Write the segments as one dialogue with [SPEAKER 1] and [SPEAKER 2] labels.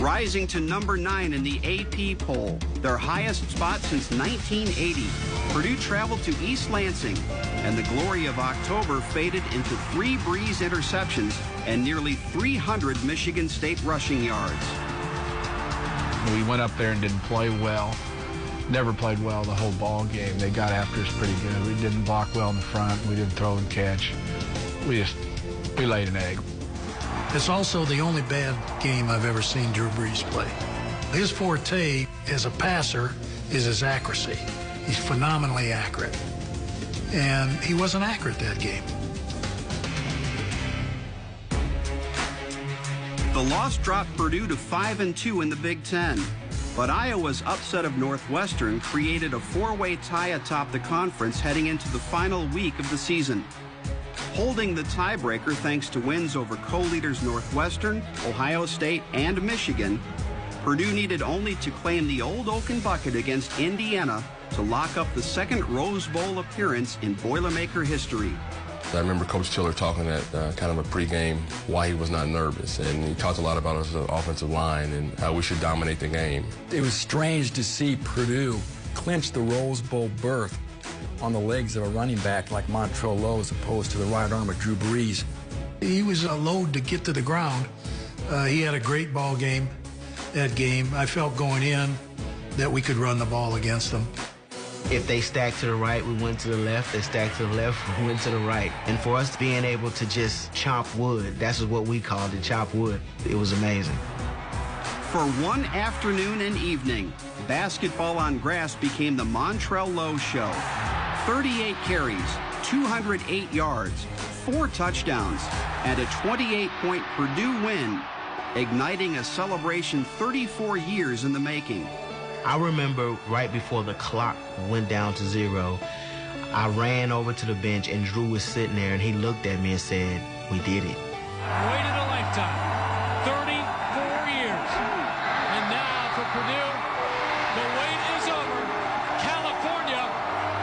[SPEAKER 1] rising to number 9 in the AP poll, their highest spot since 1980. Purdue traveled to East Lansing, and the glory of October faded into 3 Breeze interceptions and nearly 300 Michigan State rushing yards.
[SPEAKER 2] We went up there and didn't play well. Never played well the whole ball game. They got after us pretty good. We didn't block well in the front. We didn't throw and catch. We laid an egg.
[SPEAKER 3] It's also the only bad game I've ever seen Drew Brees play. His forte as a passer is his accuracy. He's phenomenally accurate. And he wasn't accurate that game.
[SPEAKER 1] The loss dropped Purdue to 5-2 in the Big Ten. But Iowa's upset of Northwestern created a 4-way tie atop the conference heading into the final week of the season. Holding the tiebreaker thanks to wins over co-leaders Northwestern, Ohio State, and Michigan, Purdue needed only to claim the Old Oaken Bucket against Indiana to lock up the second Rose Bowl appearance in Boilermaker history.
[SPEAKER 4] I remember Coach Tiller talking at kind of a pregame why he was not nervous, and he talked a lot about his offensive line and how we should dominate the game.
[SPEAKER 5] It was strange to see Purdue clinch the Rose Bowl berth on the legs of a running back like Montrell Lowe as opposed to the right arm of Drew Brees.
[SPEAKER 3] He was a load to get to the ground. He had a great ball game that game. I felt going in that we could run the ball against them.
[SPEAKER 6] If they stacked to the right, we went to the left. They stacked to the left, we went to the right. And for us being able to just chop wood, that's what we called it, chop wood. It was amazing.
[SPEAKER 1] For one afternoon and evening, basketball on grass became the Montrell Lowe Show. 38 carries, 208 yards, 4 touchdowns, and a 28-point Purdue win, igniting a celebration 34 years in the making.
[SPEAKER 6] I remember right before the clock went down to 0, I ran over to the bench and Drew was sitting there and he looked at me and said, "We did it."
[SPEAKER 7] Waited a lifetime, 34 years. And now for Purdue, the wait is over. California,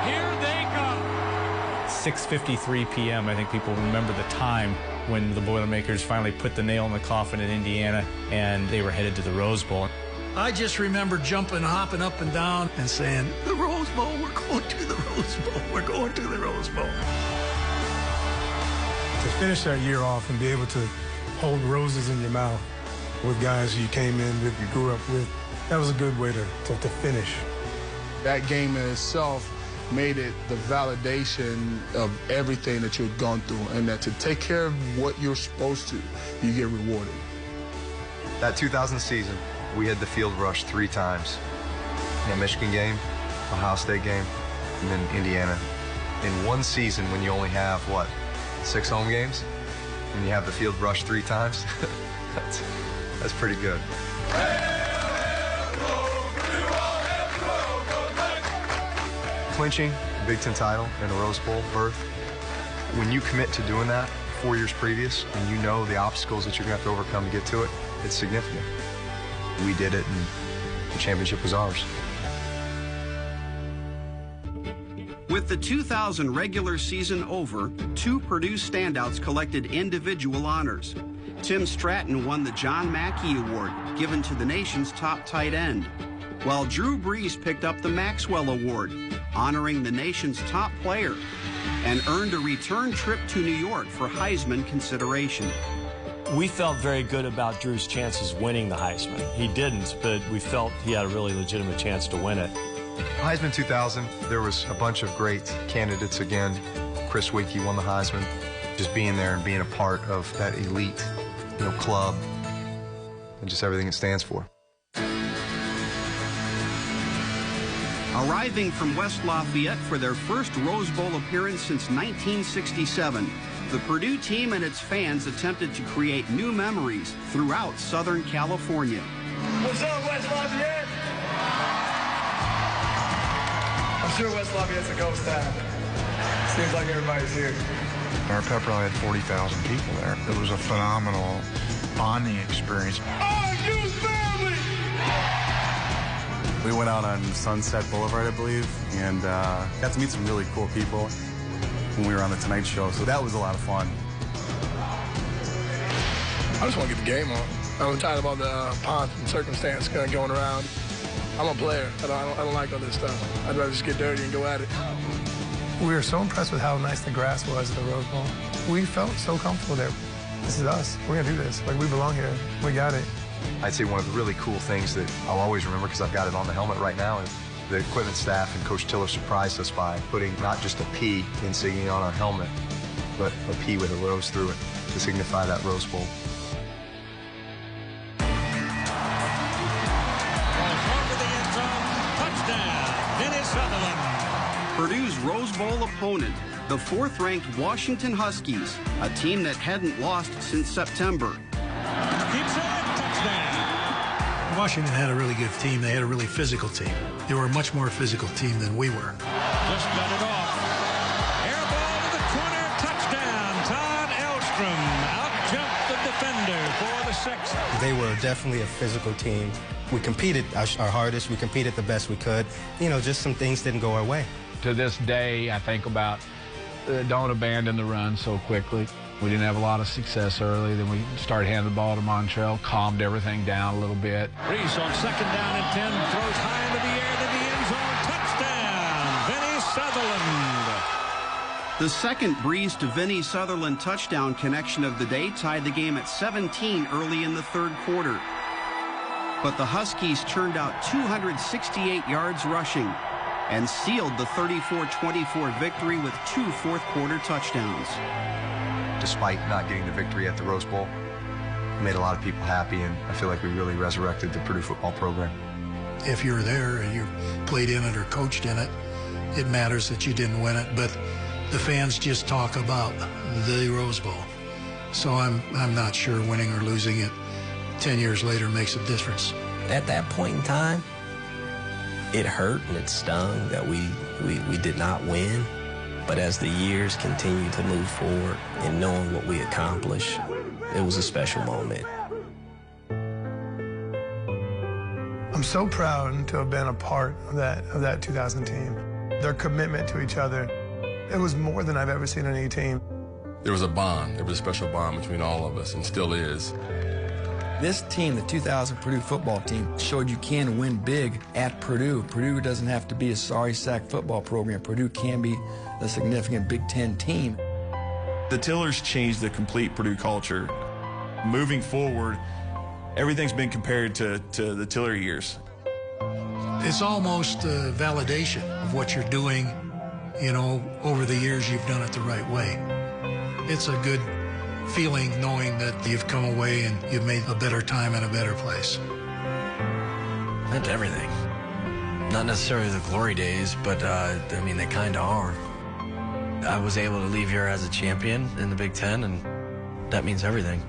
[SPEAKER 7] here they come.
[SPEAKER 8] 6:53 p.m. I think people remember the time when the Boilermakers finally put the nail in the coffin in Indiana and they were headed to the Rose Bowl.
[SPEAKER 3] I just remember jumping, hopping up and down and saying, "The Rose Bowl, we're going to the Rose Bowl, we're going to the Rose Bowl."
[SPEAKER 9] To finish that year off and be able to hold roses in your mouth with guys you came in with, you grew up with, that was a good way to finish.
[SPEAKER 10] That game in itself made it the validation of everything that you've gone through, and that to take care of what you're supposed to, you get rewarded.
[SPEAKER 11] That 2000 season, we had the field rush 3 times. The Michigan game, Ohio State game, and then Indiana. In one season, when you only have, 6 home games, and you have the field rush 3 times, that's pretty good. Clinching the Big Ten title and a Rose Bowl berth, when you commit to doing that 4 years previous, and you know the obstacles that you're going to have to overcome to get to it, it's significant. We did it, and the championship was ours.
[SPEAKER 1] With the 2000 regular season over, 2 Purdue standouts collected individual honors. Tim Stratton won the John Mackey Award, given to the nation's top tight end, while Drew Brees picked up the Maxwell Award, honoring the nation's top player, and earned a return trip to New York for Heisman consideration.
[SPEAKER 12] We felt very good about Drew's chances winning the Heisman. He didn't, but we felt he had a really legitimate chance to win it.
[SPEAKER 11] Heisman 2000, there was a bunch of great candidates again. Chris Weinke won the Heisman. Just being there and being a part of that elite, club, and just everything it stands for.
[SPEAKER 1] Arriving from West Lafayette for their first Rose Bowl appearance since 1967, the Purdue team and its fans attempted to create new memories throughout Southern California.
[SPEAKER 13] What's up, West Lafayette? I'm sure West Lafayette's a ghost town. Seems like everybody's here.
[SPEAKER 14] Our pep rally had 40,000 people there. It was a phenomenal bonding experience.
[SPEAKER 13] Oh, you family!
[SPEAKER 15] We went out on Sunset Boulevard, I believe, and got to meet some really cool people when we were on the Tonight Show, so that was a lot of fun.
[SPEAKER 10] I just want to get the game on.
[SPEAKER 9] I'm tired of all the pomp and circumstance kind of going around. I'm a player. I don't like all this stuff. I'd rather just get dirty and go at it. We were so impressed with how nice the grass was at the Rose Bowl. We felt so comfortable there. This is us. We're going to do this. Like, we belong here. We got it.
[SPEAKER 11] I'd say one of the really cool things that I'll always remember, because I've got it on the helmet right now, is the equipment staff and Coach Tiller surprised us by putting not just a P insignia on our helmet, but a P with a rose through it to signify that Rose Bowl.
[SPEAKER 1] Purdue's Rose Bowl opponent, the 4th-ranked Washington Huskies, a team that hadn't lost since September.
[SPEAKER 7] Keeps it, touchdown.
[SPEAKER 3] Washington had a really good team. They had a really physical team. They were a much more physical team than we were.
[SPEAKER 7] Just got it off. Air ball to the corner, touchdown. Todd Elstrom out-jumped the defender for the 6th.
[SPEAKER 16] They were definitely a physical team. We competed our hardest. We competed the best we could. You know, just some things didn't go our way.
[SPEAKER 2] To this day, I think about don't abandon the run so quickly. We didn't have a lot of success early. Then we started handing the ball to Montrell, calmed everything down a little bit.
[SPEAKER 7] Reese on 2nd down and 10, throws high into the air to the end zone. Touchdown, Vinny Sutherland.
[SPEAKER 1] The second Breeze to Vinny Sutherland touchdown connection of the day tied the game at 17 early in the 3rd quarter. But the Huskies turned out 268 yards rushing and sealed the 34-24 victory with 2 fourth-quarter touchdowns.
[SPEAKER 11] Despite not getting the victory at the Rose Bowl, it made a lot of people happy, and I feel like we really resurrected the Purdue football program.
[SPEAKER 3] If you were there and you played in it or coached in it, it matters that you didn't win it, but the fans just talk about the Rose Bowl. So I'm not sure winning or losing it 10 years later makes a difference.
[SPEAKER 17] At that point in time, it hurt and it stung that we did not win. But as the years continued to move forward and knowing what we accomplished, it was a special moment.
[SPEAKER 9] I'm so proud to have been a part of that 2000 team. Their commitment to each other, it was more than I've ever seen on any team.
[SPEAKER 4] There was a bond. There was a special bond between all of us, and still is.
[SPEAKER 5] This team, the 2000 Purdue football team, showed you can win big at Purdue. Purdue doesn't have to be a sorry sack football program. Purdue can be a significant Big Ten team.
[SPEAKER 18] The Tillers changed the complete Purdue culture. Moving forward, everything's been compared to the Tiller years.
[SPEAKER 3] It's almost a validation of what you're doing, you know, over the years you've done it the right way. It's a good feeling knowing that you've come away and you've made a better time in a better place.
[SPEAKER 17] Meant everything. Not necessarily the glory days, but I mean, they kind of are. I was able to leave here as a champion in the Big Ten, and that means everything.